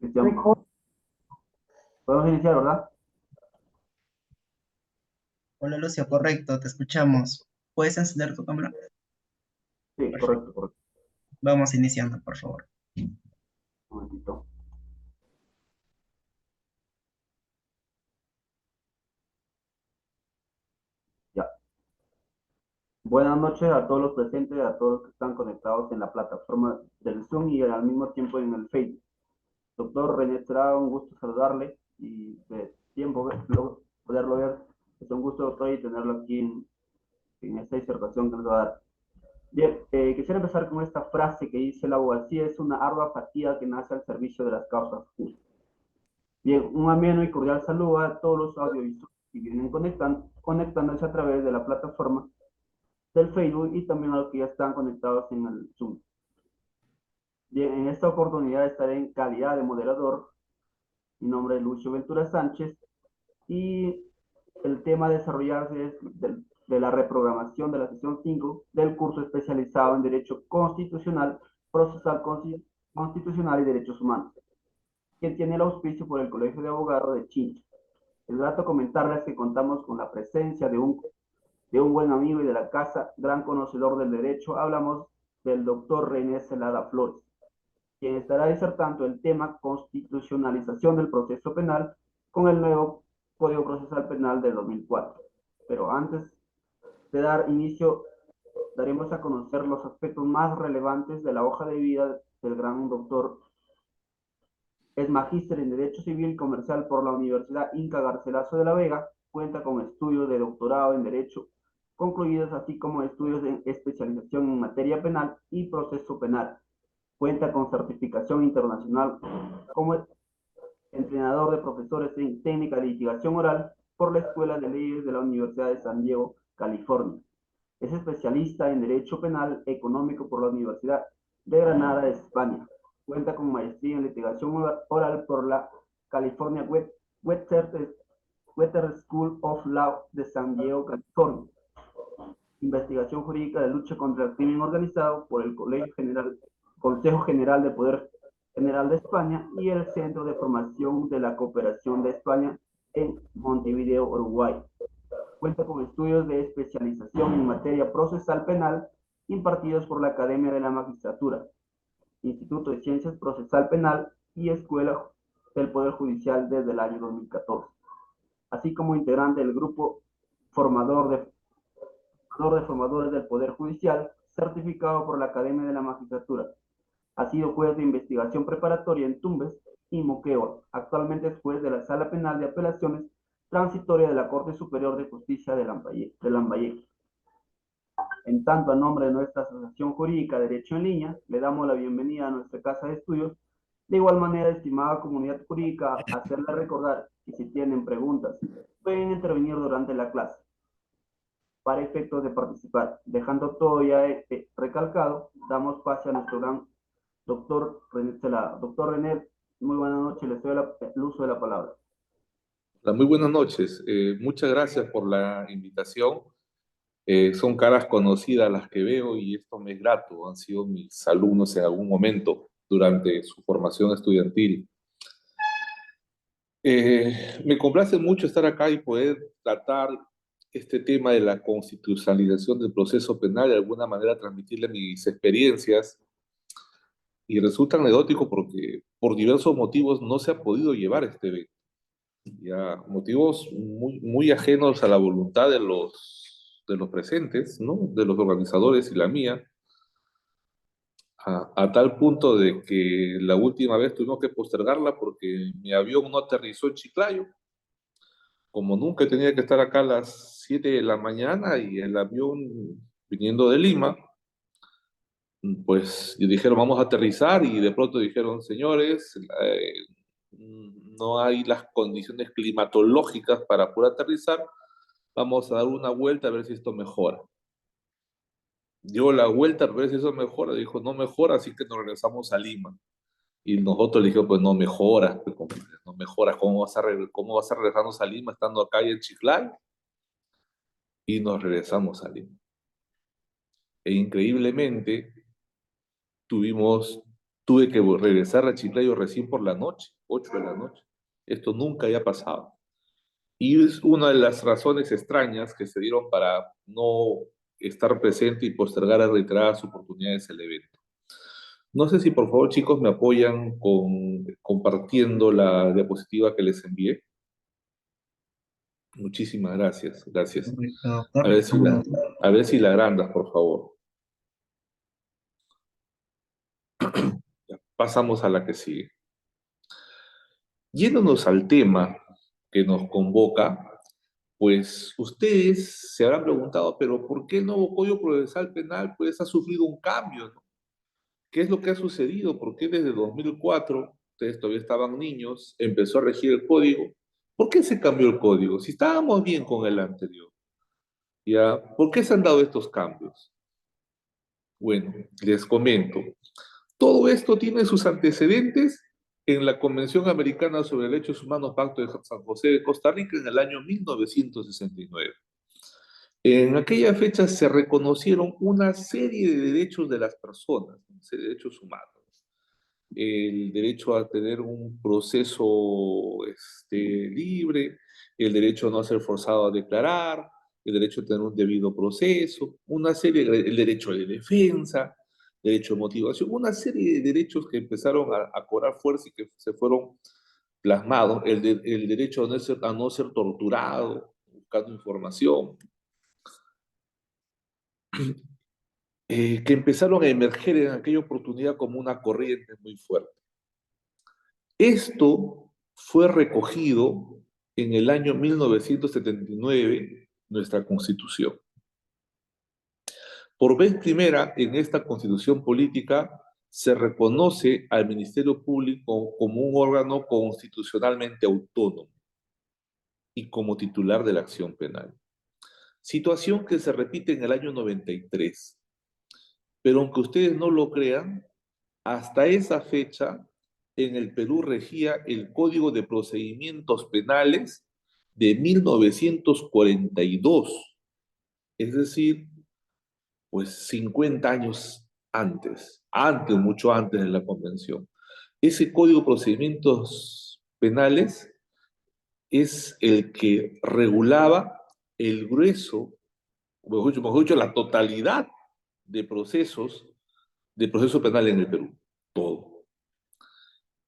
Cristian, podemos iniciar, ¿verdad? Hola Lucio, correcto, te escuchamos. ¿Puedes encender tu cámara? Sí, Perfecto. correcto, correcto. Vamos iniciando, por favor. Un momentito. Ya. Buenas noches a todos los presentes, a todos los que están conectados en la plataforma del Zoom y al mismo tiempo en el Facebook. Doctor René será un gusto saludarle y de tiempo poderlo ver. Es un gusto, doctor, y tenerlo aquí en esta disertación que nos va a dar. Bien, quisiera empezar con esta frase que dice: la abogacía es una ardua fatiga que nace al servicio de las causas justas. Bien, un ameno y cordial saludo a todos los audiovisuales que vienen conectándose a través de la plataforma del Facebook y también a los que ya están conectados en el Zoom. Bien, en esta oportunidad estaré en calidad de moderador. Mi nombre es Lucio Ventura Sánchez y el tema a desarrollarse es de la reprogramación de la sesión 5 del curso especializado en Derecho Constitucional, Procesal Constitucional y Derechos Humanos, que tiene el auspicio por el Colegio de Abogados de Chile. El dato comentarles que contamos con la presencia de un buen amigo y de la casa, gran conocedor del derecho. Hablamos del doctor René Celada Flores, quien estará disertando el tema constitucionalización del proceso penal con el nuevo Código Procesal Penal del 2004. Pero antes de dar inicio, daremos a conocer los aspectos más relevantes de la hoja de vida del gran doctor. Es magíster en Derecho Civil y Comercial por la Universidad Inca Garcilaso de la Vega. Cuenta con estudios de doctorado en Derecho concluidos, así como estudios de especialización en materia penal y proceso penal. Cuenta con certificación internacional como entrenador de profesores en técnica de litigación oral por la Escuela de Leyes de la Universidad de San Diego, California. Es especialista en Derecho Penal Económico por la Universidad de Granada, de España. Cuenta con maestría en litigación oral por la California Webster School of Law de San Diego, California. Investigación jurídica de lucha contra el crimen organizado por el Consejo General de Poder General de España y el Centro de Formación de la Cooperación de España en Montevideo, Uruguay. Cuenta con estudios de especialización en materia procesal penal impartidos por la Academia de la Magistratura, Instituto de Ciencias Procesal Penal y Escuela del Poder Judicial desde el año 2014, así como integrante del grupo formadores del Poder Judicial, certificado por la Academia de la Magistratura. Ha sido juez de investigación preparatoria en Tumbes y Moquegua. Actualmente es juez de la Sala Penal de Apelaciones Transitoria de la Corte Superior de Justicia de Lambayeque. En tanto, a nombre de nuestra Asociación Jurídica Derecho en Línea, le damos la bienvenida a nuestra casa de estudios. De igual manera, estimada comunidad jurídica, hacerle recordar que si tienen preguntas, pueden intervenir durante la clase para efectos de participar. Dejando todo ya recalcado, damos pase a nuestro gran doctor René Celada. Doctor René, muy buenas noches, le doy el uso de la palabra. Hola, muy buenas noches. Muchas gracias por la invitación. Son caras conocidas las que veo y esto me es grato. Han sido mis alumnos en algún momento durante su formación estudiantil. Me complace mucho estar acá y poder tratar este tema de la constitucionalización del proceso penal, de alguna manera transmitirle mis experiencias. Y resulta anecdótico porque por diversos motivos no se ha podido llevar este evento. Ya, motivos muy ajenos a la voluntad de los presentes, ¿no? De los organizadores y la mía, a tal punto de que la última vez tuvimos que postergarla porque mi avión no aterrizó en Chiclayo. Como nunca tenía que estar acá a las 7 de la mañana y el avión viniendo de Lima, pues dijeron vamos a aterrizar y de pronto dijeron señores, no hay las condiciones climatológicas para poder aterrizar, vamos a dar una vuelta a ver si esto mejora. Dio la vuelta a ver si eso mejora, dijo no mejora, así que nos regresamos a Lima. Y nosotros le dijimos, pues no mejora, no mejora, cómo vas a regresarnos a Lima estando acá y en Chiclayo? Y nos regresamos a Lima. E increíblemente tuvimos Tuve que regresar a Chiclayo recién por la noche, 8 de la noche. Esto nunca había pasado. Y es una de las razones extrañas que se dieron para no estar presente y postergar a reiteradas oportunidades el evento. No sé si por favor, chicos, me apoyan compartiendo la diapositiva que les envié. Muchísimas gracias, gracias. Correcto, A doctor. ver si la, a ver si la agrandas, por favor. Ya, pasamos a la que sigue. Yéndonos al tema que nos convoca, pues ustedes se habrán preguntado, pero ¿por qué el nuevo Código Procesal Penal pues ha sufrido un cambio, ¿no? ¿Qué es lo que ha sucedido? ¿Por qué desde 2004, ustedes todavía estaban niños, empezó a regir el código? ¿Por qué se cambió el código? Si estábamos bien con el anterior, ¿ya? ¿Por qué se han dado estos cambios? Bueno, les comento. Todo esto tiene sus antecedentes en la Convención Americana sobre Derechos Humanos, Pacto de San José de Costa Rica, en el año 1969. En aquella fecha se reconocieron una serie de derechos de las personas, ¿no? Derechos humanos. El derecho a tener un proceso libre, el derecho a no ser forzado a declarar, el derecho a tener un debido proceso, una serie, el derecho de defensa, derecho de motivación, una serie de derechos que empezaron a cobrar fuerza y que se fueron plasmados, el derecho a no ser torturado, buscando información, que empezaron a emerger en aquella oportunidad como una corriente muy fuerte. Esto fue recogido en el año 1979, nuestra Constitución. Por vez primera, en esta Constitución política se reconoce al Ministerio Público como un órgano constitucionalmente autónomo y como titular de la acción penal. Situación que se repite en el año 93. Pero aunque ustedes no lo crean, hasta esa fecha en el Perú regía el Código de Procedimientos Penales de 1942, es decir, pues 50 años antes, mucho antes de la convención. Ese Código de Procedimientos Penales es el que regulaba el grueso, mejor dicho, la totalidad de proceso penal en el Perú, todo.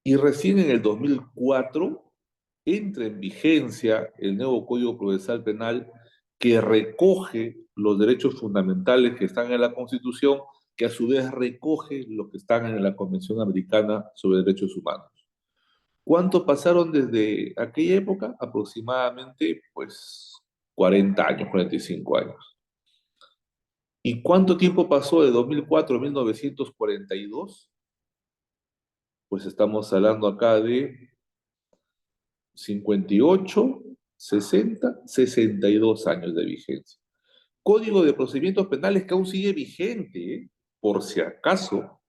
Y recién en el 2004 entra en vigencia el nuevo Código Procesal Penal que recoge los derechos fundamentales que están en la Constitución, que a su vez recoge lo que están en la Convención Americana sobre Derechos Humanos. ¿Cuánto pasaron desde aquella época? Aproximadamente, pues, 40 años, 45 años. ¿Y cuánto tiempo pasó de 2004 a 1942? Pues estamos hablando acá de 58, 60, 62 años de vigencia. Código de Procedimientos Penales que aún sigue vigente, ¿eh? Por si acaso,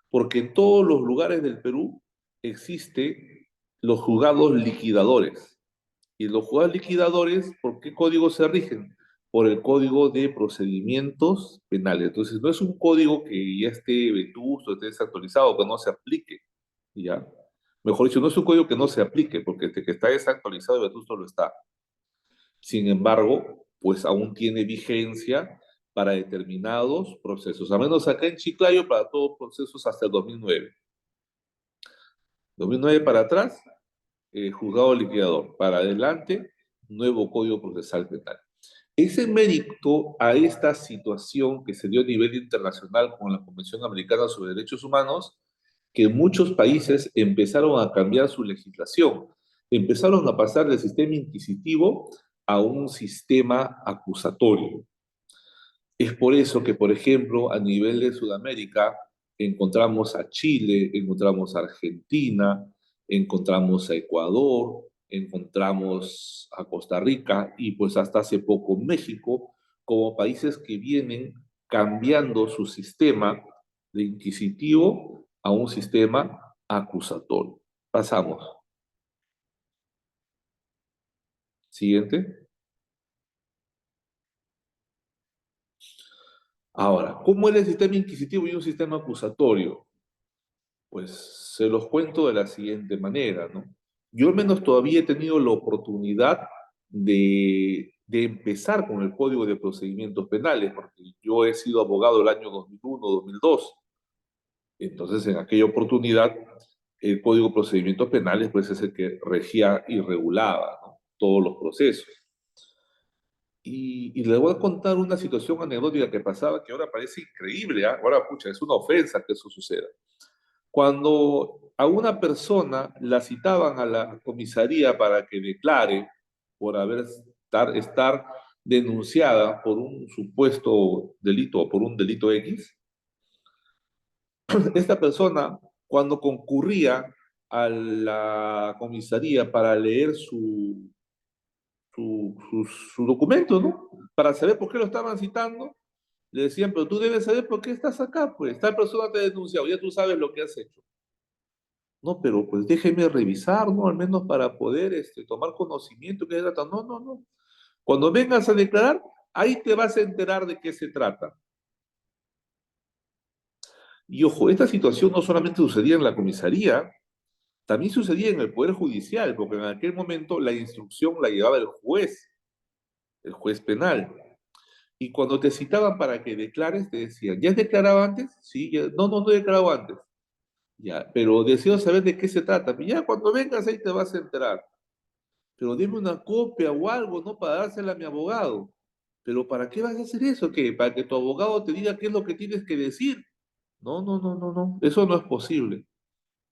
porque en todos los lugares del Perú existen los juzgados liquidadores. Y los juzgados liquidadores, ¿por qué código se rigen? Por el Código de Procedimientos Penales. Entonces, no es un código que ya esté vetusto, esté desactualizado, que no se aplique, ¿ya? Mejor dicho, no es un código que no se aplique, porque este que está desactualizado y vetusto lo está. Sin embargo, pues aún tiene vigencia para determinados procesos, a menos acá en Chiclayo para todos procesos hasta el 2009. 2009 para atrás, juzgado liquidador. Para adelante, nuevo Código Procesal Penal. Es en mérito a esta situación que se dio a nivel internacional con la Convención Americana sobre Derechos Humanos que muchos países empezaron a cambiar su legislación, empezaron a pasar del sistema inquisitivo a un sistema acusatorio. Es por eso que, por ejemplo, a nivel de Sudamérica, encontramos a Chile, encontramos a Argentina, encontramos a Ecuador, encontramos a Costa Rica y pues hasta hace poco México, como países que vienen cambiando su sistema de inquisitivo a un sistema acusatorio. Pasamos. Siguiente. Ahora, ¿cómo era el sistema inquisitivo y un sistema acusatorio? Pues se los cuento de la siguiente manera, ¿no? Yo al menos todavía he tenido la oportunidad de empezar con el Código de Procedimientos Penales, porque yo he sido abogado el año 2001, 2002. Entonces, en aquella oportunidad, el Código de Procedimientos Penales, pues es el que regía y regulaba, ¿no?, todos los procesos. Y les voy a contar una situación anecdótica que pasaba que ahora parece increíble, ¿ah? Ahora, pucha, es una ofensa que eso suceda. Cuando a una persona la citaban a la comisaría para que declare por estar denunciada por un supuesto delito o por un delito X, esta persona, cuando concurría a la comisaría para leer su documento, ¿no? Para saber por qué lo estaban citando, le decían, pero tú debes saber por qué estás acá, pues, esta persona te ha denunciado, ya tú sabes lo que has hecho. No, pero pues déjeme revisar, ¿no? Al menos para poder tomar conocimiento que se trata. No, no, no. Cuando vengas a declarar, ahí te vas a enterar de qué se trata. Y ojo, esta situación no solamente sucedía en la comisaría, también sucedía en el Poder Judicial, porque en aquel momento la instrucción la llevaba el juez penal. Y cuando te citaban para que declares, te decían, ¿ya has declarado antes? Sí, ya. No, no, no he declarado antes. Ya, pero deseo saber de qué se trata. Y ya cuando vengas ahí te vas a enterar. Pero dime una copia o algo, ¿no? Para dársela a mi abogado. Pero ¿para qué vas a hacer eso? ¿Qué? ¿Para que tu abogado te diga qué es lo que tienes que decir? No, no, no, no, no. Eso no es posible.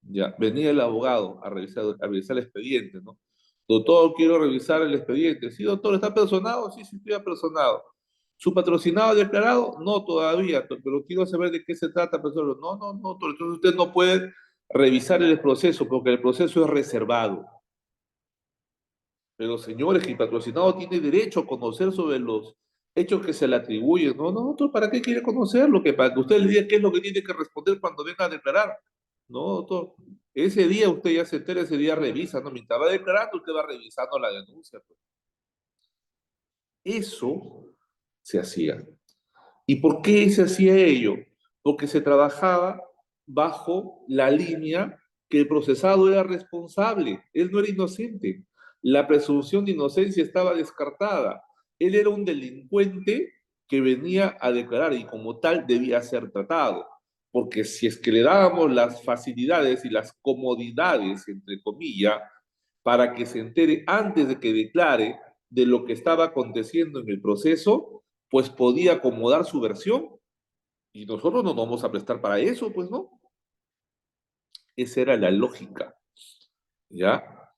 Ya, venía el abogado a revisar el expediente, ¿no? Doctor, quiero revisar el expediente. Sí, doctor, ¿está personado? Sí, sí, estoy personado. ¿Su patrocinado declarado? No, todavía, pero quiero saber de qué se trata, profesor. No, no, no, doctor, entonces usted no puede revisar el proceso porque el proceso es reservado. Pero señores, que el patrocinado tiene derecho a conocer sobre los hechos que se le atribuyen. No, no, doctor, ¿para qué quiere conocerlo? Que para que usted le diga qué es lo que tiene que responder cuando venga a declarar. No, doctor. Ese día usted ya se entera, ese día revisa, ¿no? Mientras va declarando, usted va revisando la denuncia, pues. Eso se hacía. ¿Y por qué se hacía ello? Porque se trabajaba bajo la línea que el procesado era responsable, él no era inocente. La presunción de inocencia estaba descartada. Él era un delincuente que venía a declarar y como tal debía ser tratado. Porque si es que le dábamos las facilidades y las comodidades, entre comillas, para que se entere antes de que declare de lo que estaba aconteciendo en el proceso, pues podía acomodar su versión y nosotros no nos vamos a prestar para eso, pues no. Esa era la lógica, ¿ya?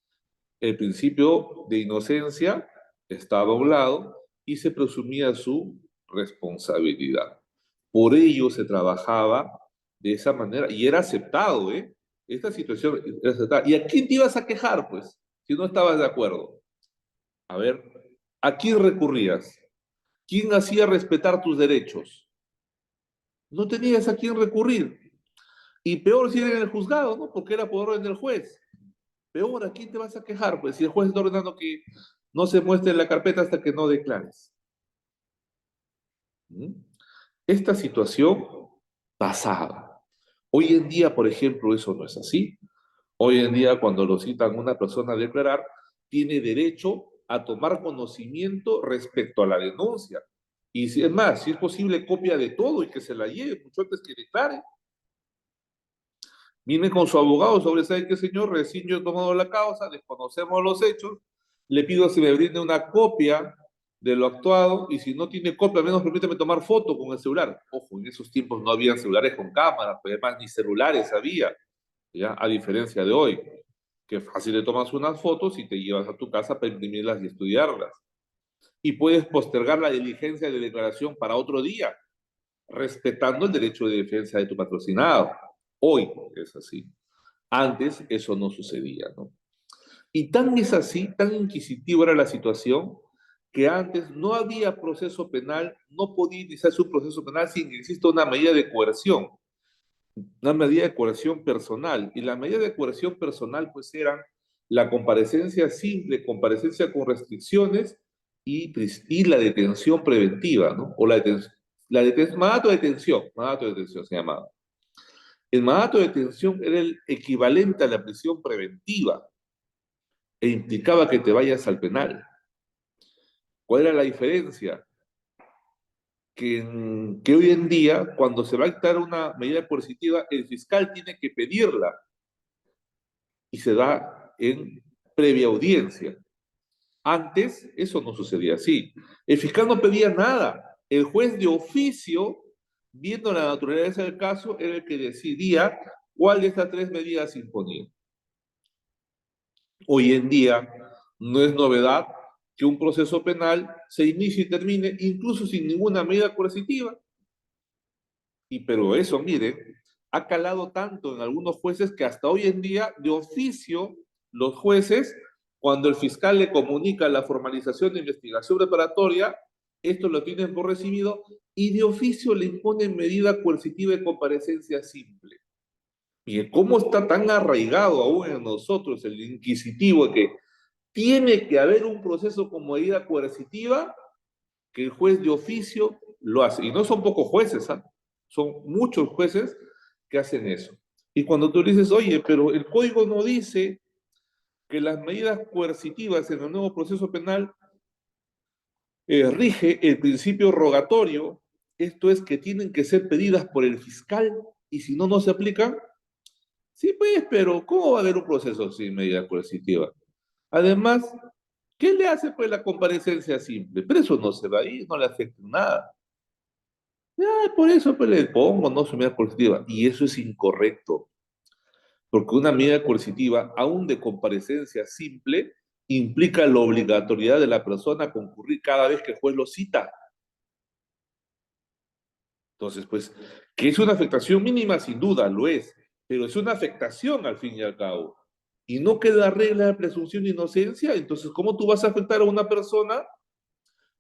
El principio de inocencia estaba a un lado y se presumía su responsabilidad. Por ello se trabajaba de esa manera y era aceptado, ¿eh? Esta situación era aceptada. ¿Y a quién te ibas a quejar, pues, si no estabas de acuerdo? A ver, ¿a quién recurrías? ¿Quién hacía respetar tus derechos? No tenías a quién recurrir. Y peor si era en el juzgado, ¿no? Porque era por orden del juez. Peor, ¿a quién te vas a quejar? Pues si el juez está ordenando que no se muestre la carpeta hasta que no declares. ¿Mm? Esta situación pasaba. Hoy en día, por ejemplo, eso no es así. Hoy en día, cuando lo citan a una persona a declarar, tiene derecho a tomar conocimiento respecto a la denuncia. Y si es más, si es posible, copia de todo y que se la lleve mucho antes que declare. Viene con su abogado sobre, ¿sabe qué, señor? Recién yo he tomado la causa, desconocemos los hechos, le pido que se me brinde una copia de lo actuado y si no tiene copia, al menos permítame tomar foto con el celular. Ojo, en esos tiempos no había celulares con cámara, pues además ni celulares había, ¿ya? A diferencia de hoy, que fácil le tomas unas fotos y te llevas a tu casa para imprimirlas y estudiarlas. Y puedes postergar la diligencia de declaración para otro día, respetando el derecho de defensa de tu patrocinado. Hoy es así. Antes eso no sucedía, ¿no? Y tan es así, tan inquisitiva era la situación, que antes no había proceso penal, no podía iniciarse un proceso penal sin que exista una medida de coerción personal. Y la medida de coerción personal, pues, eran la comparecencia simple, comparecencia con restricciones y la detención preventiva, ¿no? O mandato de detención se llamaba. El mandato de detención era el equivalente a la prisión preventiva e implicaba que te vayas al penal. ¿Cuál era la diferencia? Que hoy en día, cuando se va a dictar una medida coercitiva, el fiscal tiene que pedirla y se da en previa audiencia. Antes, eso no sucedía así. El fiscal no pedía nada. El juez de oficio, viendo la naturaleza del caso, era el que decidía cuál de estas tres medidas imponía. Hoy en día, no es novedad que un proceso penal se inicie y termine incluso sin ninguna medida coercitiva. Pero eso, miren, ha calado tanto en algunos jueces que hasta hoy en día, de oficio, los jueces, cuando el fiscal le comunica la formalización de investigación preparatoria, esto lo tienen por recibido y de oficio le imponen medida coercitiva de comparecencia simple. Miren, ¿cómo está tan arraigado aún en nosotros el inquisitivo de que tiene que haber un proceso con medida coercitiva que el juez de oficio lo hace? Y no son pocos jueces, ¿ah? Son muchos jueces que hacen eso. Y cuando tú dices, oye, pero el código no dice que las medidas coercitivas en el nuevo proceso penal rige el principio rogatorio, esto es que tienen que ser pedidas por el fiscal y si no, no se aplican. Sí, pues, pero ¿cómo va a haber un proceso sin medida coercitiva? Además, ¿qué le hace pues la comparecencia simple? Pero eso no se va a ir, no le afecta en nada. Por eso pues, le pongo no su medida coercitiva. Y eso es incorrecto. Porque una medida coercitiva, aún de comparecencia simple, implica la obligatoriedad de la persona a concurrir cada vez que el juez lo cita. Entonces, pues, que es una afectación mínima, sin duda lo es, pero es una afectación al fin y al cabo. Y no queda regla de presunción de inocencia, entonces, ¿cómo tú vas a afectar a una persona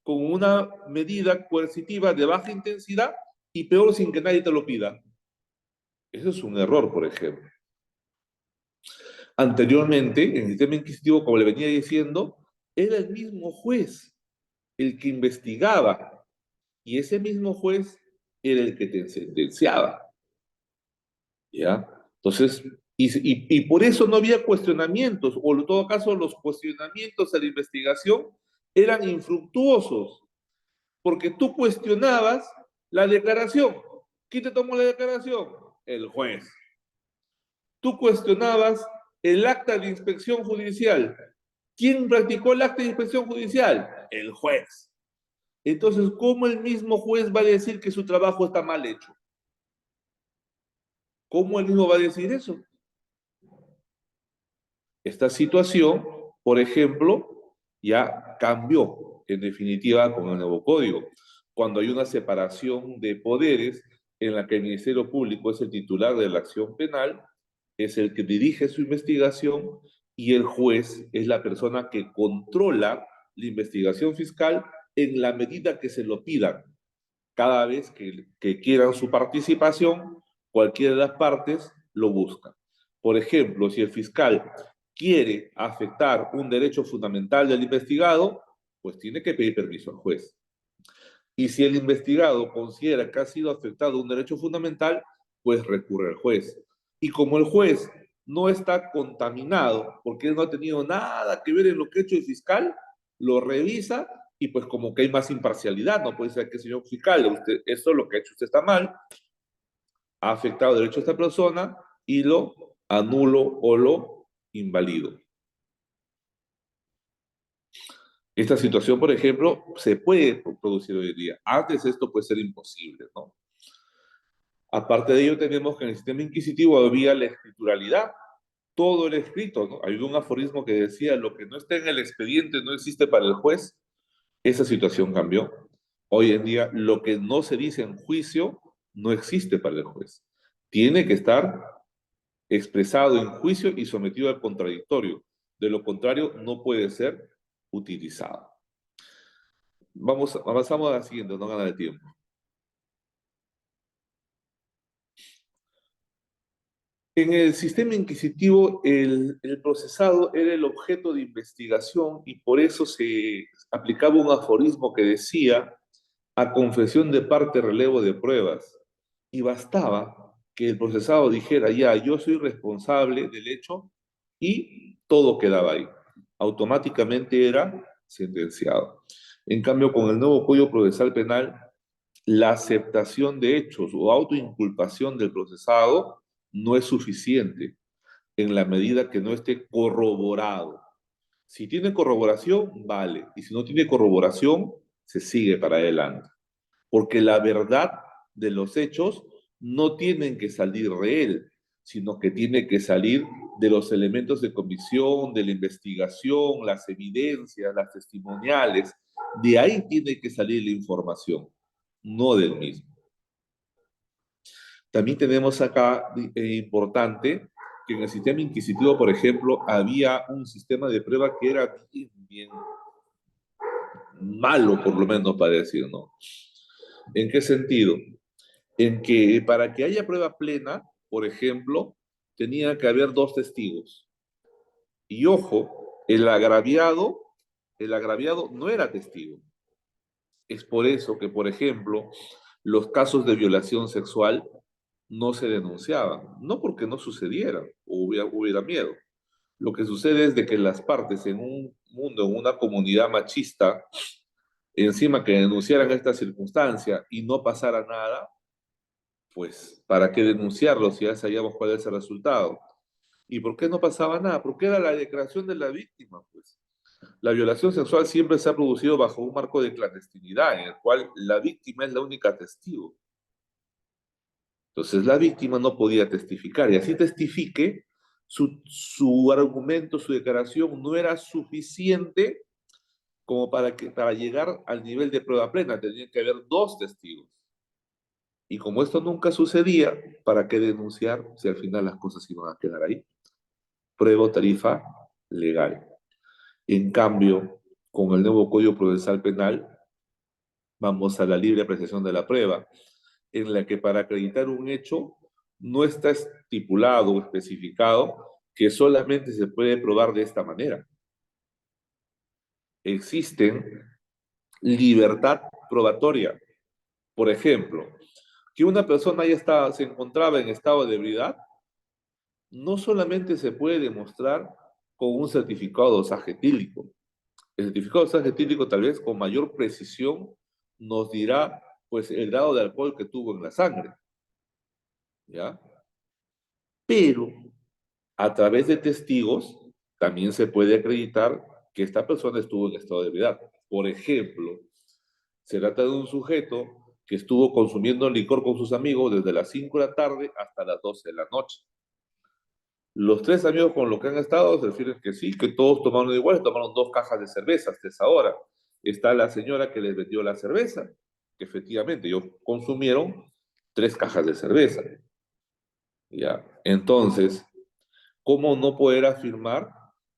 con una medida coercitiva de baja intensidad y peor sin que nadie te lo pida? Eso es un error, por ejemplo. Anteriormente, en el sistema inquisitivo, como le venía diciendo, era el mismo juez el que investigaba y ese mismo juez era el que te sentenciaba. ¿Ya? Entonces, y por eso no había cuestionamientos, o en todo caso los cuestionamientos a la investigación eran infructuosos, porque tú cuestionabas la declaración. ¿Quién te tomó la declaración? El juez. Tú cuestionabas el acta de inspección judicial. ¿Quién practicó el acta de inspección judicial? El juez. Entonces, ¿cómo el mismo juez va a decir que su trabajo está mal hecho? ¿Cómo él mismo va a decir eso? Esta situación, por ejemplo, ya cambió en definitiva con el nuevo código. Cuando hay una separación de poderes en la que el Ministerio Público es el titular de la acción penal, es el que dirige su investigación y el juez es la persona que controla la investigación fiscal en la medida que se lo pidan. Cada vez que quieran su participación, cualquiera de las partes lo busca. Por ejemplo, si el fiscal quiere afectar un derecho fundamental del investigado, pues tiene que pedir permiso al juez. Y si el investigado considera que ha sido afectado un derecho fundamental, pues recurre al juez. Y como el juez no está contaminado, porque él no ha tenido nada que ver en lo que ha hecho el fiscal, lo revisa y pues como que hay más imparcialidad, no puede ser que señor fiscal, usted, esto lo que ha hecho usted está mal, ha afectado el derecho de esta persona y lo anulo o lo invalido. Esta situación, por ejemplo, se puede producir hoy en día. Antes esto puede ser imposible, ¿no? Aparte de ello, tenemos que en el sistema inquisitivo había la escrituralidad, todo el escrito, ¿no? Había un aforismo que decía, lo que no está en el expediente no existe para el juez. Esa situación cambió. Hoy en día, lo que no se dice en juicio no existe para el juez. Tiene que estar expresado en juicio y sometido al contradictorio. De lo contrario, no puede ser utilizado. Avanzamos a la siguiente, no gana de tiempo. En el sistema inquisitivo, el procesado era el objeto de investigación y por eso se aplicaba un aforismo que decía, a confesión de parte relevo de pruebas. Y bastaba que el procesado dijera, ya, yo soy responsable del hecho y todo quedaba ahí. Automáticamente era sentenciado. En cambio, con el nuevo Código Procesal Penal, la aceptación de hechos o autoinculpación del procesado no es suficiente en la medida que no esté corroborado. Si tiene corroboración, vale. Y si no tiene corroboración, se sigue para adelante. Porque la verdad de los hechos no tienen que salir de él, sino que tiene que salir de los elementos de comisión, de la investigación, las evidencias, las testimoniales. De ahí tiene que salir la información, no del mismo. También tenemos acá, importante, que en el sistema inquisitivo, por ejemplo, había un sistema de prueba que era bien, bien malo, por lo menos para decir, ¿no? ¿En qué sentido? En que para que haya prueba plena, por ejemplo, tenía que haber dos testigos. Y ojo, el agraviado no era testigo. Es por eso que, por ejemplo, los casos de violación sexual no se denunciaban, no porque no sucedieran o hubiera miedo. Lo que sucede es de que las partes en un mundo, en una comunidad machista, encima que denunciaran esta circunstancia y no pasara nada, pues, ¿para qué denunciarlo si ya sabíamos cuál es el resultado? ¿Y por qué no pasaba nada? Porque era la declaración de la víctima, pues. La violación sexual siempre se ha producido bajo un marco de clandestinidad, en el cual la víctima es la única testigo. Entonces la víctima no podía testificar, y así testifique, su argumento, su declaración no era suficiente como para llegar al nivel de prueba plena. Tenían que haber dos testigos. Y como esto nunca sucedía, ¿para qué denunciar si al final las cosas iban a quedar ahí? Prueba o tarifa legal. En cambio, con el nuevo Código Procesal Penal, vamos a la libre apreciación de la prueba, en la que para acreditar un hecho no está estipulado o especificado que solamente se puede probar de esta manera. Existen libertad probatoria. Por ejemplo, que una persona se encontraba en estado de ebriedad, no solamente se puede demostrar con un certificado de dosaje etílico. El certificado de dosaje etílico tal vez con mayor precisión nos dirá pues el grado de alcohol que tuvo en la sangre, ¿ya? Pero a través de testigos también se puede acreditar que esta persona estuvo en estado de ebriedad. Por ejemplo, se trata de un sujeto que estuvo consumiendo licor con sus amigos desde las 5 de la tarde hasta las 12 de la noche. Los tres amigos con los que han estado se refieren que sí, que todos tomaron igual, tomaron 2 cajas de cerveza hasta esa hora. Está la señora que les vendió la cerveza, que efectivamente ellos consumieron 3 cajas de cerveza. ¿Ya? Entonces, ¿cómo no poder afirmar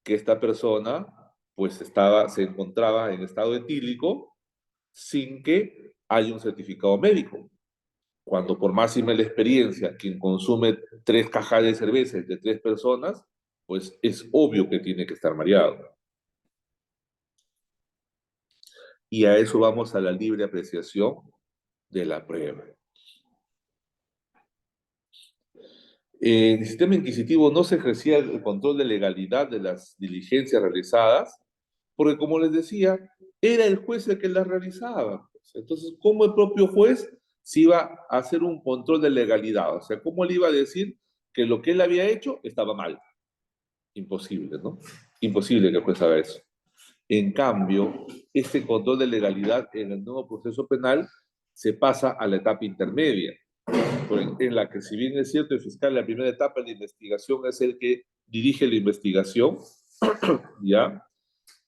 que esta persona pues se encontraba en estado etílico sin que haya un certificado médico? Cuando por máxima la experiencia, quien consume 3 cajas de cerveza de 3 personas, pues es obvio que tiene que estar mareado. Y a eso vamos a la libre apreciación de la prueba. En el sistema inquisitivo no se ejercía el control de legalidad de las diligencias realizadas, porque como les decía, era el juez el que las realizaba. Entonces, ¿cómo el propio juez se iba a hacer un control de legalidad? O sea, ¿cómo le iba a decir que lo que él había hecho estaba mal? Imposible, ¿no? Imposible que el juez haga eso. En cambio, este control de legalidad en el nuevo proceso penal se pasa a la etapa intermedia, en la que, si bien es cierto, el fiscal en la primera etapa de la investigación es el que dirige la investigación, ¿ya?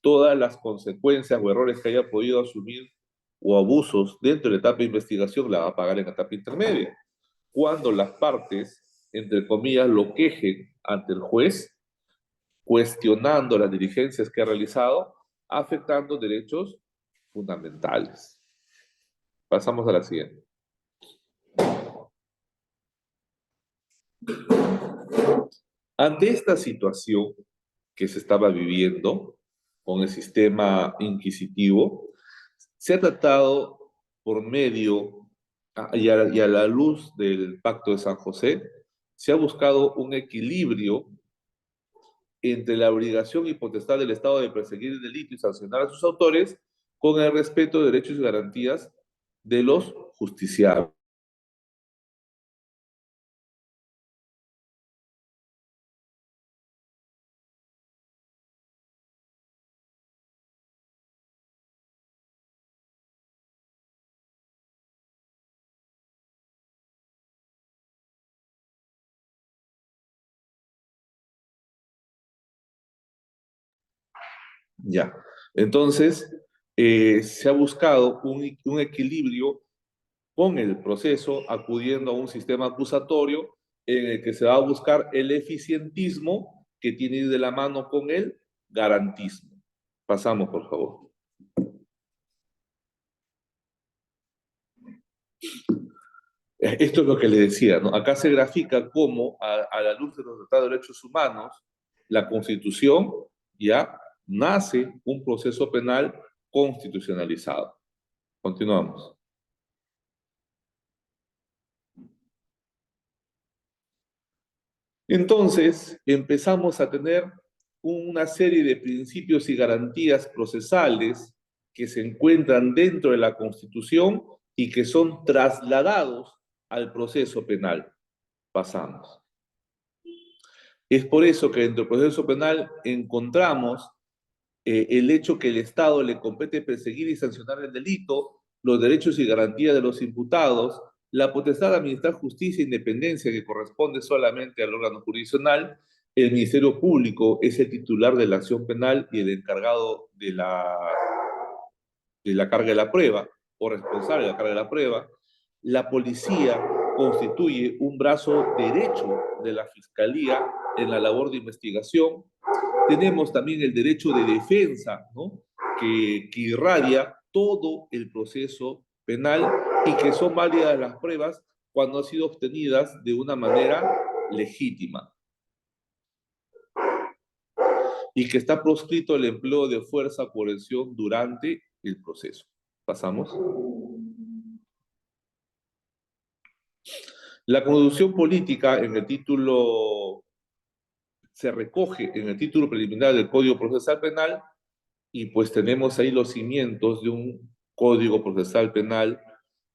Todas las consecuencias o errores que haya podido asumir o abusos dentro de la etapa de investigación la va a pagar en la etapa intermedia. Cuando las partes, entre comillas, lo quejen ante el juez, cuestionando las diligencias que ha realizado, afectando derechos fundamentales. Pasamos a la siguiente. Ante esta situación que se estaba viviendo con el sistema inquisitivo, se ha tratado por medio y a la luz del Pacto de San José, se ha buscado un equilibrio entre la obligación y potestad del Estado de perseguir el delito y sancionar a sus autores con el respeto de derechos y garantías de los justiciables. Ya. Entonces, se ha buscado un equilibrio con el proceso, acudiendo a un sistema acusatorio en el que se va a buscar el eficientismo que tiene de la mano con el garantismo. Pasamos, por favor. Esto es lo que le decía, ¿no? Acá se grafica cómo, a la luz de los tratados de derechos humanos, la Constitución ya nace un proceso penal constitucionalizado. Continuamos. Entonces, empezamos a tener una serie de principios y garantías procesales que se encuentran dentro de la Constitución y que son trasladados al proceso penal. Pasamos. Es por eso que dentro del proceso penal encontramos el hecho que el Estado le compete perseguir y sancionar el delito, los derechos y garantías de los imputados, la potestad de administrar justicia e independencia que corresponde solamente al órgano jurisdiccional, el Ministerio Público es el titular de la acción penal y el encargado de la carga de la prueba, o responsable de la carga de la prueba, la policía constituye un brazo derecho de la Fiscalía en la labor de investigación. Tenemos también el derecho de defensa, ¿no? que irradia todo el proceso penal y que son válidas las pruebas cuando han sido obtenidas de una manera legítima. Y que está proscrito el empleo de fuerza o coerción durante el proceso. Pasamos. La conducción política en el título se recoge en el título preliminar del Código Procesal Penal y pues tenemos ahí los cimientos de un Código Procesal Penal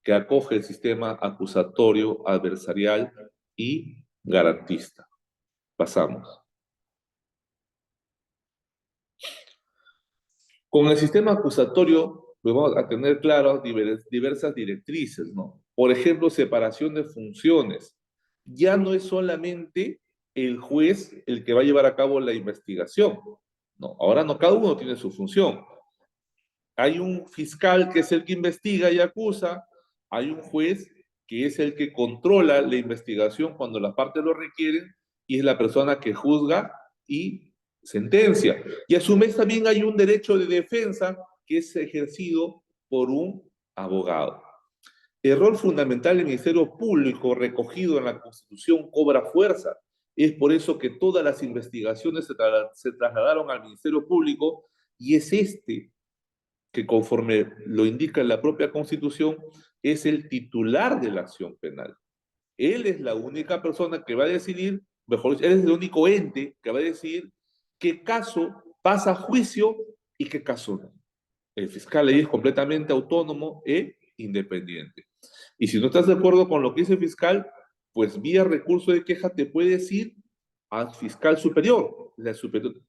que acoge el sistema acusatorio, adversarial y garantista. Pasamos. Con el sistema acusatorio pues vamos a tener claras diversas directrices, ¿no? Por ejemplo, separación de funciones. Ya no es solamente el juez el que va a llevar a cabo la investigación, ¿no? Ahora no, cada uno tiene su función. Hay un fiscal que es el que investiga y acusa, hay un juez que es el que controla la investigación cuando las partes lo requieren y es la persona que juzga y sentencia. Y a su vez también hay un derecho de defensa que es ejercido por un abogado. El rol fundamental del Ministerio Público recogido en la Constitución cobra fuerza. Es por eso que todas las investigaciones se trasladaron al Ministerio Público y es este que conforme lo indica la propia Constitución, es el titular de la acción penal. Él es la única persona que va a decidir, mejor dicho, él es el único ente que va a decidir qué caso pasa a juicio y qué caso no. El fiscal ahí es completamente autónomo e independiente. Y si no estás de acuerdo con lo que dice el fiscal, pues vía recurso de queja te puedes ir al fiscal superior,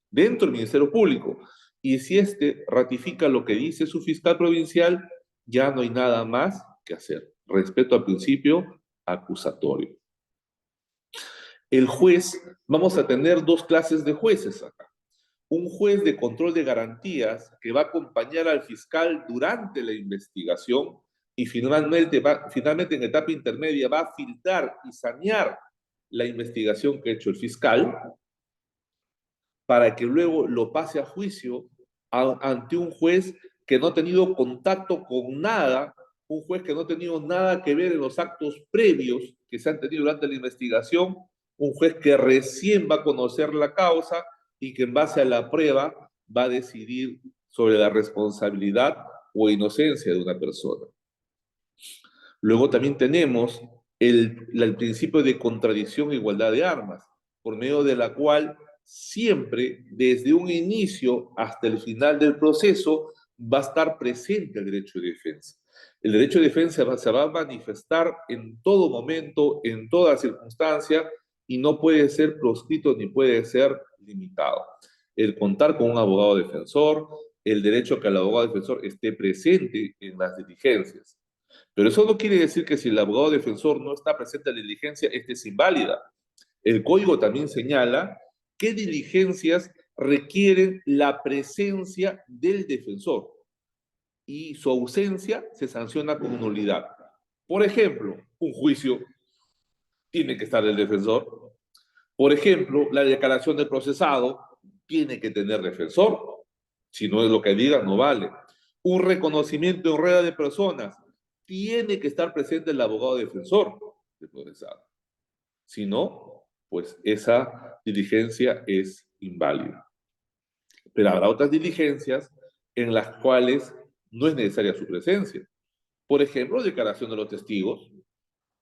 dentro del Ministerio Público. Y si este ratifica lo que dice su fiscal provincial, ya no hay nada más que hacer. Respeto al principio acusatorio. El juez, vamos a tener dos clases de jueces acá. Un juez de control de garantías que va a acompañar al fiscal durante la investigación y finalmente en etapa intermedia va a filtrar y sanear la investigación que ha hecho el fiscal para que luego lo pase a juicio ante un juez que no ha tenido contacto con nada, un juez que no ha tenido nada que ver en los actos previos que se han tenido durante la investigación, un juez que recién va a conocer la causa y que en base a la prueba va a decidir sobre la responsabilidad o inocencia de una persona. Luego también tenemos el principio de contradicción e igualdad de armas, por medio de la cual siempre, desde un inicio hasta el final del proceso, va a estar presente el derecho de defensa. El derecho de defensa se va a manifestar en todo momento, en toda circunstancia, y no puede ser proscrito ni puede ser limitado. El contar con un abogado defensor, el derecho a que el abogado defensor esté presente en las diligencias. Pero eso no quiere decir que si el abogado defensor no está presente en la diligencia, esta es inválida. El código también señala qué diligencias requieren la presencia del defensor y su ausencia se sanciona con nulidad. Por ejemplo, un juicio tiene que estar el defensor. Por ejemplo, la declaración del procesado tiene que tener defensor. Si no es lo que diga, no vale. Un reconocimiento en rueda de personas tiene que estar presente el abogado defensor del procesado. Si no, pues esa diligencia es inválida. Pero habrá otras diligencias en las cuales no es necesaria su presencia. Por ejemplo, declaración de los testigos.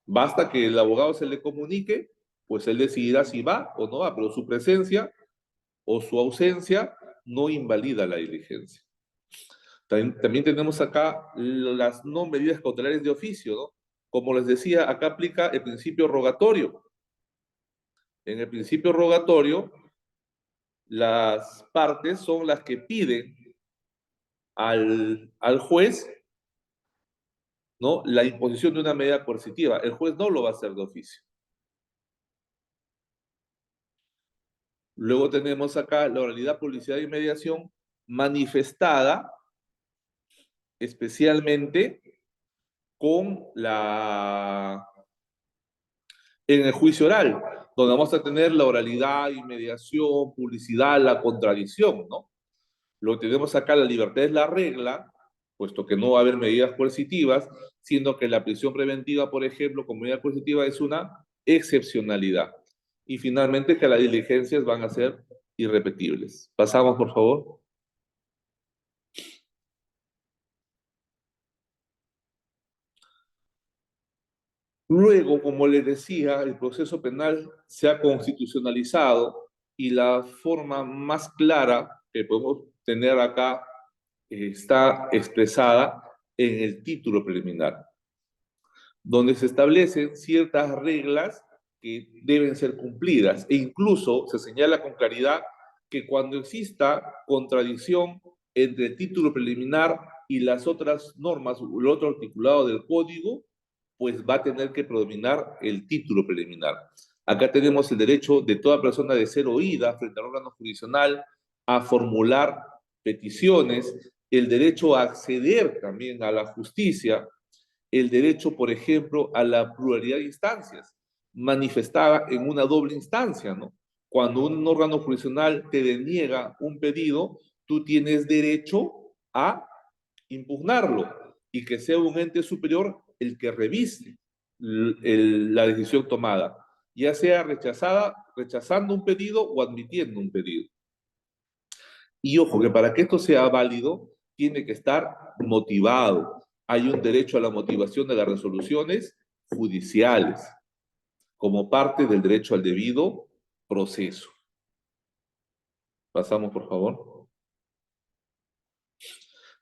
Basta que el abogado se le comunique, pues él decidirá si va o no va, pero su presencia o su ausencia no invalida la diligencia. También tenemos acá las no medidas cautelares de oficio, ¿no? Como les decía, acá aplica el principio rogatorio. En el principio rogatorio, las partes son las que piden al juez, ¿no?, la imposición de una medida coercitiva. El juez no lo va a hacer de oficio. Luego tenemos acá la oralidad, publicidad y mediación manifestada especialmente con en el juicio oral, donde vamos a tener la oralidad y mediación, publicidad, la contradicción, ¿no? Lo que tenemos acá, la libertad es la regla, puesto que no va a haber medidas coercitivas, siendo que la prisión preventiva, por ejemplo, como medida coercitiva es una excepcionalidad. Y finalmente que las diligencias van a ser irrepetibles. Pasamos, por favor. Luego, como les decía, el proceso penal se ha constitucionalizado y la forma más clara que podemos tener acá está expresada en el título preliminar, donde se establecen ciertas reglas que deben ser cumplidas e incluso se señala con claridad que cuando exista contradicción entre el título preliminar y las otras normas o el otro articulado del código, pues va a tener que predominar el título preliminar. Acá tenemos el derecho de toda persona de ser oída frente al órgano jurisdiccional, a formular peticiones, el derecho a acceder también a la justicia, el derecho, por ejemplo, a la pluralidad de instancias, manifestada en una doble instancia, ¿no? Cuando un órgano jurisdiccional te deniega un pedido, tú tienes derecho a impugnarlo y que sea un ente superior el que revise la decisión tomada, ya sea rechazando un pedido o admitiendo un pedido. Y ojo, que para que esto sea válido, tiene que estar motivado. Hay un derecho a la motivación de las resoluciones judiciales, como parte del derecho al debido proceso. Pasamos, por favor.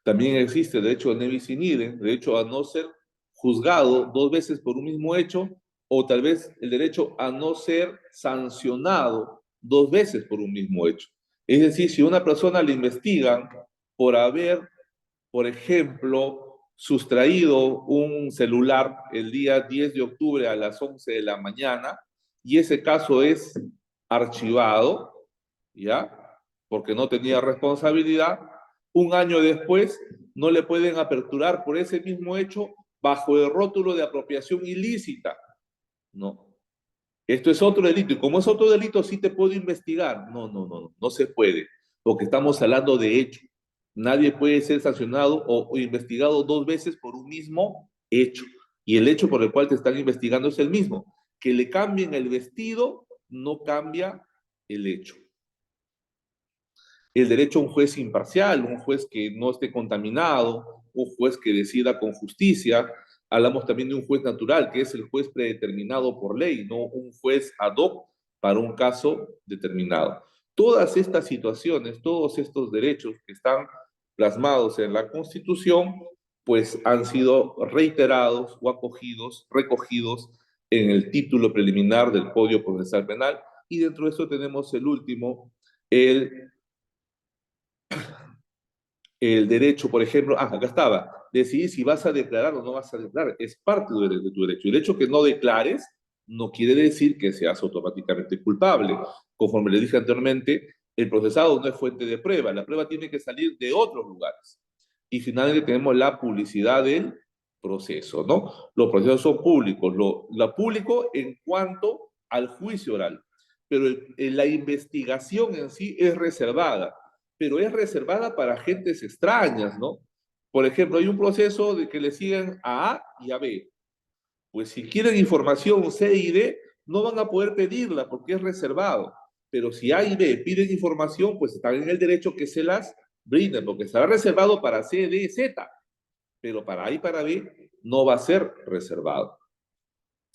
También existe el derecho al nevis in idem, derecho a no ser juzgado dos veces por un mismo hecho, o tal vez el derecho a no ser sancionado dos veces por un mismo hecho. Es decir, si a una persona le investigan por haber, por ejemplo, sustraído un celular el día 10 de octubre a las 11 de la mañana, y ese caso es archivado, ¿ya? Porque no tenía responsabilidad, un año después no le pueden aperturar por ese mismo hecho bajo el rótulo de apropiación ilícita. No. Esto es otro delito. Y como es otro delito, sí te puedo investigar. No se puede. Porque estamos hablando de hecho. Nadie puede ser sancionado o investigado dos veces por un mismo hecho. Y el hecho por el cual te están investigando es el mismo. Que le cambien el vestido no cambia el hecho. El derecho a un juez imparcial, un juez que no esté contaminado, un juez que decida con justicia, Hablamos también de un juez natural, que es el juez predeterminado por ley, no un juez ad hoc para un caso determinado. Todas estas situaciones, todos estos derechos que están plasmados en la Constitución, pues han sido reiterados o acogidos, recogidos en el título preliminar del Código Procesal Penal, y dentro de eso tenemos el último, el derecho, por ejemplo, acá estaba, decidir si vas a declarar o no vas a declarar, es parte de tu derecho. El hecho que no declares no quiere decir que seas automáticamente culpable. Conforme le dije anteriormente, el procesado no es fuente de prueba, la prueba tiene que salir de otros lugares. Y finalmente tenemos la publicidad del proceso, ¿no? Los procesos son públicos, lo público en cuanto al juicio oral, pero la investigación en sí es reservada, pero es reservada para agentes extrañas, ¿no? Por ejemplo, hay un proceso de que le siguen a A y a B. Pues si quieren información C y D, no van a poder pedirla porque es reservado. Pero si A y B piden información, pues están en el derecho que se las brinden, porque estará reservado para C, D, Z, pero para A y para B no va a ser reservado.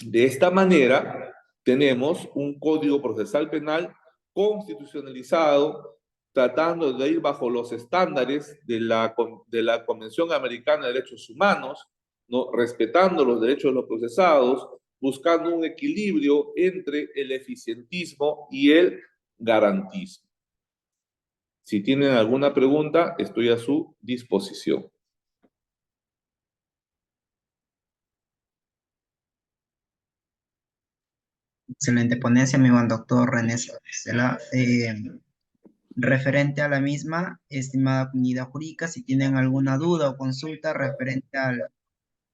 De esta manera, tenemos un código procesal penal constitucionalizado, tratando de ir bajo los estándares de la Convención Americana de Derechos Humanos, ¿no? Respetando los derechos de los procesados, buscando un equilibrio entre el eficientismo y el garantismo. Si tienen alguna pregunta, estoy a su disposición. Excelente ponencia, mi buen doctor René Sala. Referente a la misma, estimada comunidad jurídica, si tienen alguna duda o consulta referente al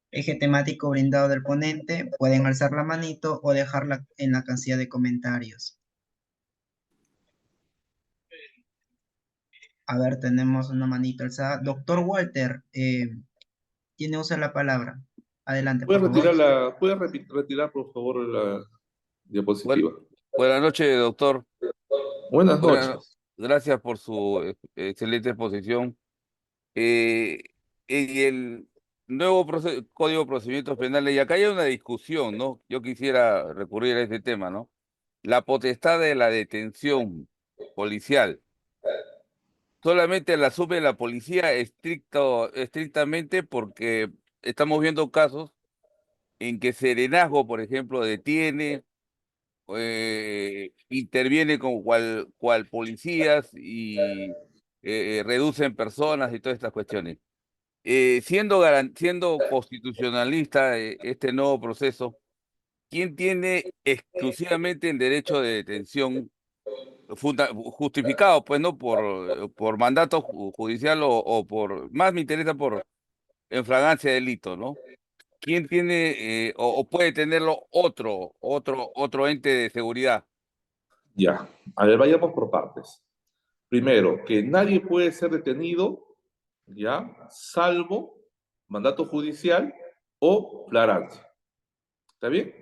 eje temático brindado del ponente, pueden alzar la manito o dejarla en la casilla de comentarios. A ver, tenemos una manito alzada. Doctor Walter, tiene usted la palabra. Adelante, por favor. Retirar, por favor, la Bueno, diapositiva? buenas noches, doctor. Buenas Buenas, noches. gracias por su excelente exposición. En el nuevo Código de Procedimientos Penales, y acá hay una discusión, ¿no? Yo quisiera recurrir a este tema, ¿no? La potestad de la detención policial. Solamente la asume la policía estrictamente porque estamos viendo casos en que Serenazgo, por ejemplo, detiene, interviene como cual policías y reducen personas y todas estas cuestiones. Siendo constitucionalista este nuevo proceso, ¿quién tiene exclusivamente el derecho de detención justificado, pues no por mandato judicial o por, más me interesa por en flagrancia de delito, ¿no? ¿Quién tiene o puede tenerlo otro ente de seguridad? Ya, a ver, vayamos por partes. Primero, que nadie puede ser detenido, ya, salvo mandato judicial o flagrancia. ¿Está bien?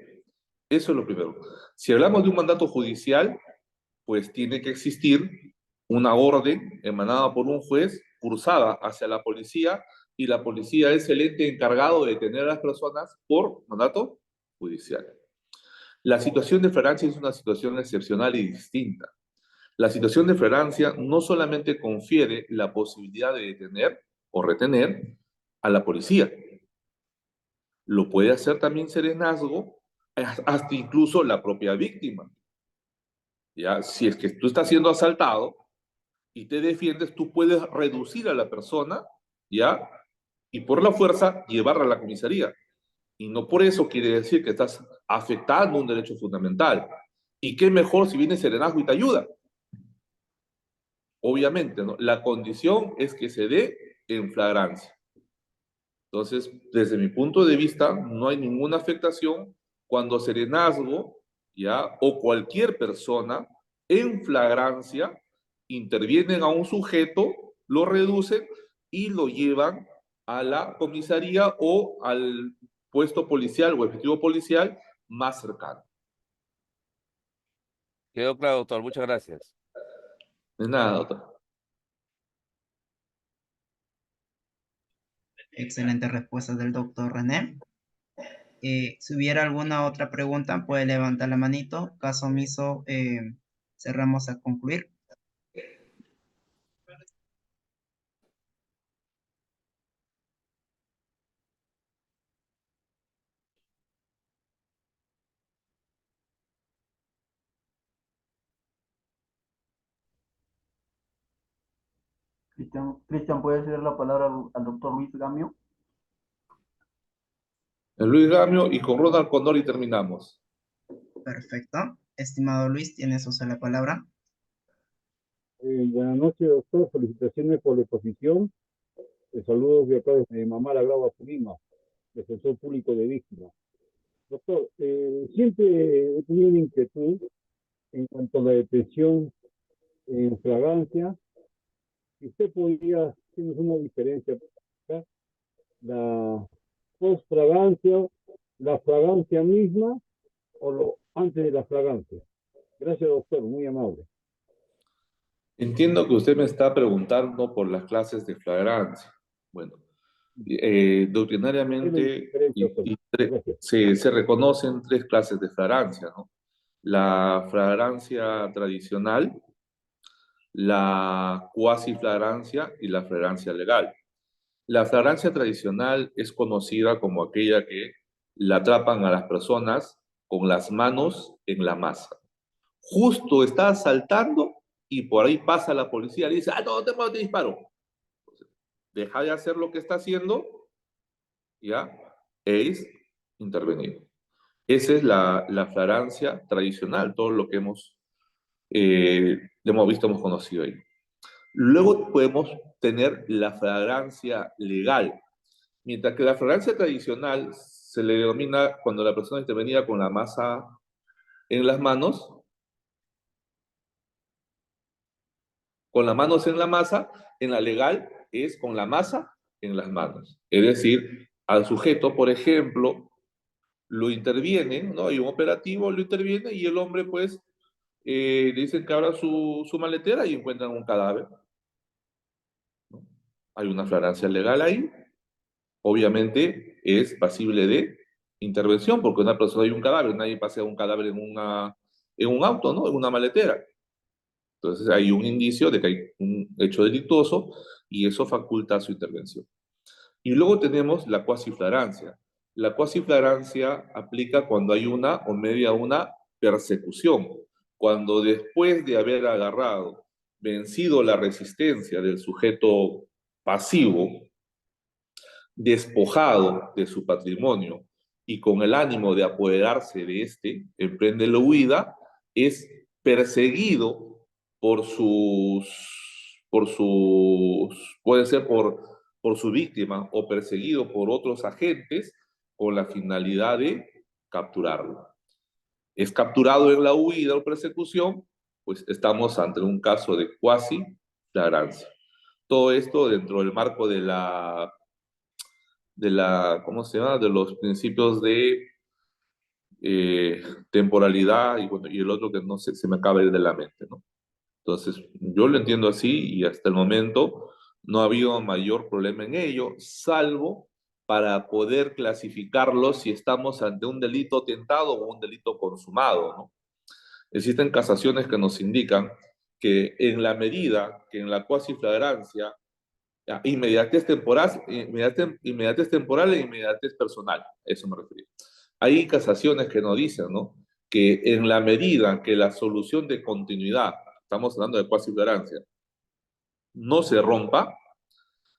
Eso es lo primero. Si hablamos de un mandato judicial, pues tiene que existir una orden emanada por un juez, cursada hacia la policía, y la policía es el ente encargado de detener a las personas por mandato judicial. La situación de flagrancia es una situación excepcional y distinta. La situación de flagrancia no solamente confiere la posibilidad de detener o retener a la policía, lo puede hacer también serenazgo, hasta incluso la propia víctima. ¿Ya? Si es que tú estás siendo asaltado y te defiendes, tú puedes reducir a la persona, ¿ya? Y por la fuerza llevarla a la comisaría. Y no por eso quiere decir que estás afectando un derecho fundamental. ¿Y qué mejor si viene serenazgo y te ayuda? Obviamente, ¿no? La condición es que se dé en flagrancia. Entonces, desde mi punto de vista, no hay ninguna afectación cuando serenazgo, ¿ya? O cualquier persona en flagrancia intervienen a un sujeto, lo reducen y lo llevan a la comisaría o al puesto policial o efectivo policial más cercano. Quedó claro, doctor. Muchas gracias. De nada, doctor. Excelente respuesta del doctor René. Si hubiera alguna otra pregunta, puede levantar la manito. Caso omiso, cerramos a concluir. Cristian, ¿puede ceder la palabra al doctor Luis Gamio? Luis Gamio y con Ronald Condori terminamos. Perfecto. Estimado Luis, tienes usted la palabra. Buenas noches, doctor. Felicitaciones por la exposición. Saludos de acá desde Mamá La Grava, Lima, defensor público de víctimas. Doctor, siempre he tenido una inquietud en cuanto a la detención en flagrancia. Si usted podría hacernos una diferencia, ¿verdad? La post-fragancia, la fragancia misma o lo antes de la fragancia. Gracias, doctor. Muy amable. Entiendo que usted me está preguntando por las clases de flagrancia. Bueno, ¿Qué es la doctrinariamente diferencia, doctor? Gracias. se reconocen tres clases de flagrancia, ¿no? La flagrancia tradicional, la cuasi flagrancia y la flagrancia legal. La flagrancia tradicional es conocida como aquella que la atrapan a las personas con las manos en la masa. Justo está saltando y por ahí pasa la policía y le dice, no, te disparo. Deja de hacer lo que está haciendo, ¿ya? Es intervenir. Esa es la flagrancia tradicional, todo lo que hemos visto, hemos conocido ahí. Luego podemos tener la flagrancia legal. Mientras que la flagrancia tradicional se le denomina cuando la persona intervenía con la masa en las manos, con las manos en la masa, en la legal es con la masa en las manos. Es decir, al sujeto, por ejemplo, lo intervienen, ¿no? Hay un operativo, lo interviene y el hombre, pues, le dicen que abra su maletera y encuentran un cadáver, ¿no? Hay una flagrancia legal ahí, obviamente es pasible de intervención, porque una persona hay un cadáver, nadie pasea un cadáver en un auto, ¿no? En una maletera. Entonces hay un indicio de que hay un hecho delictuoso y eso faculta su intervención. Y luego tenemos la cuasiflagrancia. La cuasiflagrancia aplica cuando hay una o media una persecución. Cuando después de haber agarrado, vencido la resistencia del sujeto pasivo, despojado de su patrimonio y con el ánimo de apoderarse de este, emprende la huida, es perseguido puede ser por su víctima o perseguido por otros agentes con la finalidad de capturarlo. Es capturado en la huida o persecución, pues estamos ante un caso de cuasi flagrancia. Todo esto dentro del marco ¿cómo se llama? De los principios de temporalidad y, bueno, y el otro que no sé, se me acaba de ir de la mente, ¿no? Entonces, yo lo entiendo así y hasta el momento no ha habido mayor problema en ello, salvo para poder clasificarlo si estamos ante un delito tentado o un delito consumado, ¿no? Existen casaciones que nos indican que en la medida que en la cuasi flagrancia inmediatez temporal e inmediatez personal, eso me refiero. Hay casaciones que nos dicen, ¿no? Que en la medida que la solución de continuidad, estamos hablando de cuasi flagrancia, no se rompa,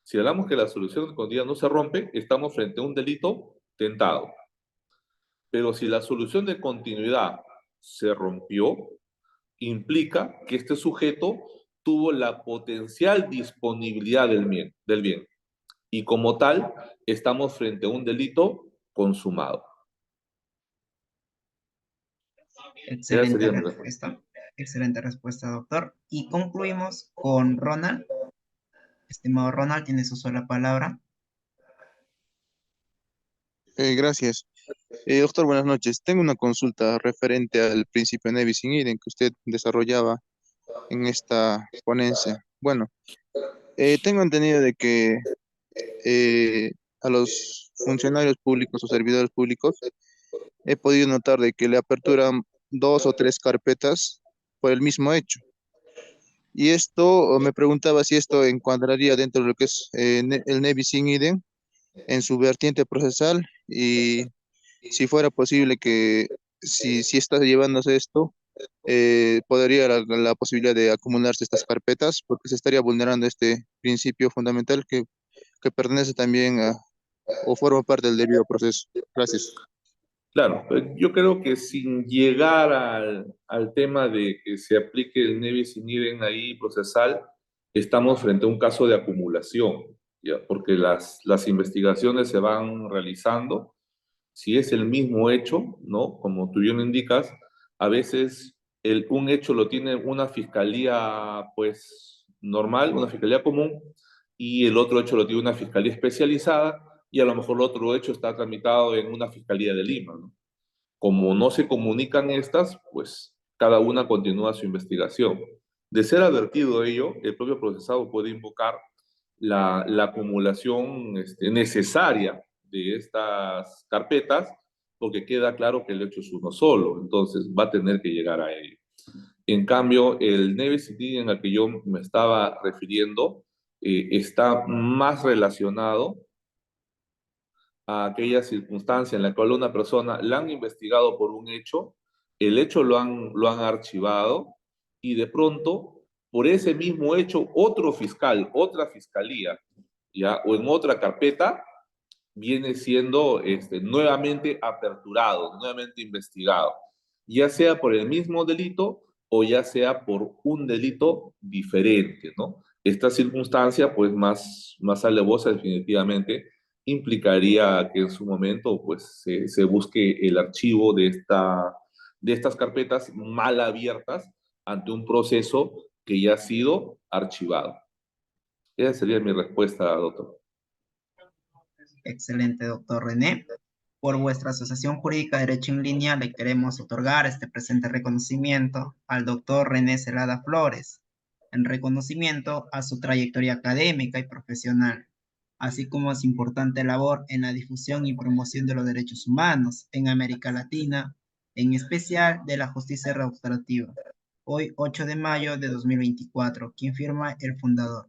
si hablamos que la solución de continuidad no se rompe, estamos frente a un delito tentado. Pero si la solución de continuidad se rompió, implica que este sujeto tuvo la potencial disponibilidad del bien. Y como tal, estamos frente a un delito consumado. Excelente respuesta. Excelente respuesta, doctor. Y concluimos con Ronald. Estimado Ronald, tienes uso de la palabra. Gracias. Doctor, buenas noches. Tengo una consulta referente al principio Nevis in idem que usted desarrollaba en esta ponencia. Bueno, tengo entendido de que a los funcionarios públicos o servidores públicos, he podido notar de que le aperturan 2 o 3 carpetas por el mismo hecho. Y esto, me preguntaba si esto encuadraría dentro de lo que es el nebis in idem en su vertiente procesal, y si fuera posible que, si está llevándose esto, podría la posibilidad de acumularse estas carpetas, porque se estaría vulnerando este principio fundamental que pertenece también a, o forma parte del debido proceso. Gracias. Claro, yo creo que sin llegar al tema de que se aplique el nebis in idem ahí procesal, estamos frente a un caso de acumulación, ¿ya? Porque las investigaciones se van realizando. Si es el mismo hecho, ¿no? Como tú bien lo indicas, a veces un hecho lo tiene una fiscalía, pues, normal, una fiscalía común, y el otro hecho lo tiene una fiscalía especializada, y a lo mejor el otro hecho está tramitado en una fiscalía de Lima, ¿no? Como no se comunican estas, pues cada una continúa su investigación. De ser advertido ello, el propio procesado puede invocar la acumulación necesaria de estas carpetas, porque queda claro que el hecho es uno solo, entonces va a tener que llegar a ello. En cambio, el nebis in idem al que yo me estaba refiriendo está más relacionado a aquella circunstancia en la cual una persona la han investigado por un hecho, el hecho lo han archivado, y de pronto, por ese mismo hecho, otro fiscal, otra fiscalía, ¿ya? O en otra carpeta, viene siendo nuevamente aperturado, nuevamente investigado, ya sea por el mismo delito o ya sea por un delito diferente, ¿no? Esta circunstancia, pues más alevosa definitivamente, implicaría que en su momento, pues, se busque el archivo de estas carpetas mal abiertas ante un proceso que ya ha sido archivado. Esa sería mi respuesta, doctor. Excelente, doctor René. Por vuestra Asociación Jurídica Derecho en Línea, le queremos otorgar este presente reconocimiento al doctor René Celada Flores, en reconocimiento a su trayectoria académica y profesional, así como a su importante labor en la difusión y promoción de los derechos humanos en América Latina, en especial de la justicia restaurativa. Hoy, 8 de mayo de 2024, quien firma el fundador.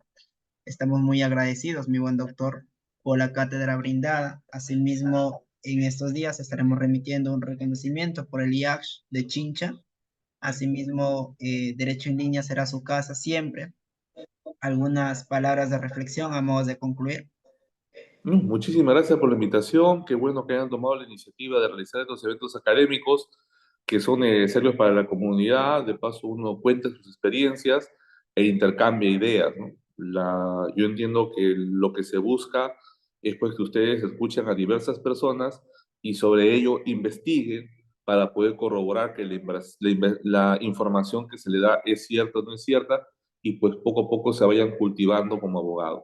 Estamos muy agradecidos, mi buen doctor, por la cátedra brindada. Asimismo, en estos días estaremos remitiendo un reconocimiento por el IACH de Chincha. Asimismo, Derecho en Línea será su casa siempre. Algunas palabras de reflexión a modo de concluir. Muchísimas gracias por la invitación. Qué bueno que hayan tomado la iniciativa de realizar estos eventos académicos que son necesarios para la comunidad. De paso, uno cuenta sus experiencias e intercambia ideas, ¿no? Yo entiendo que lo que se busca es, pues, que ustedes escuchen a diversas personas y sobre ello investiguen para poder corroborar que la información que se le da es cierta o no es cierta, y pues poco a poco se vayan cultivando como abogados.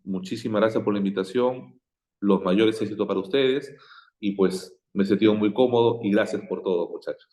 Muchísimas gracias por la invitación, los mayores éxitos para ustedes, y pues me he sentido muy cómodo y gracias por todo, muchachos.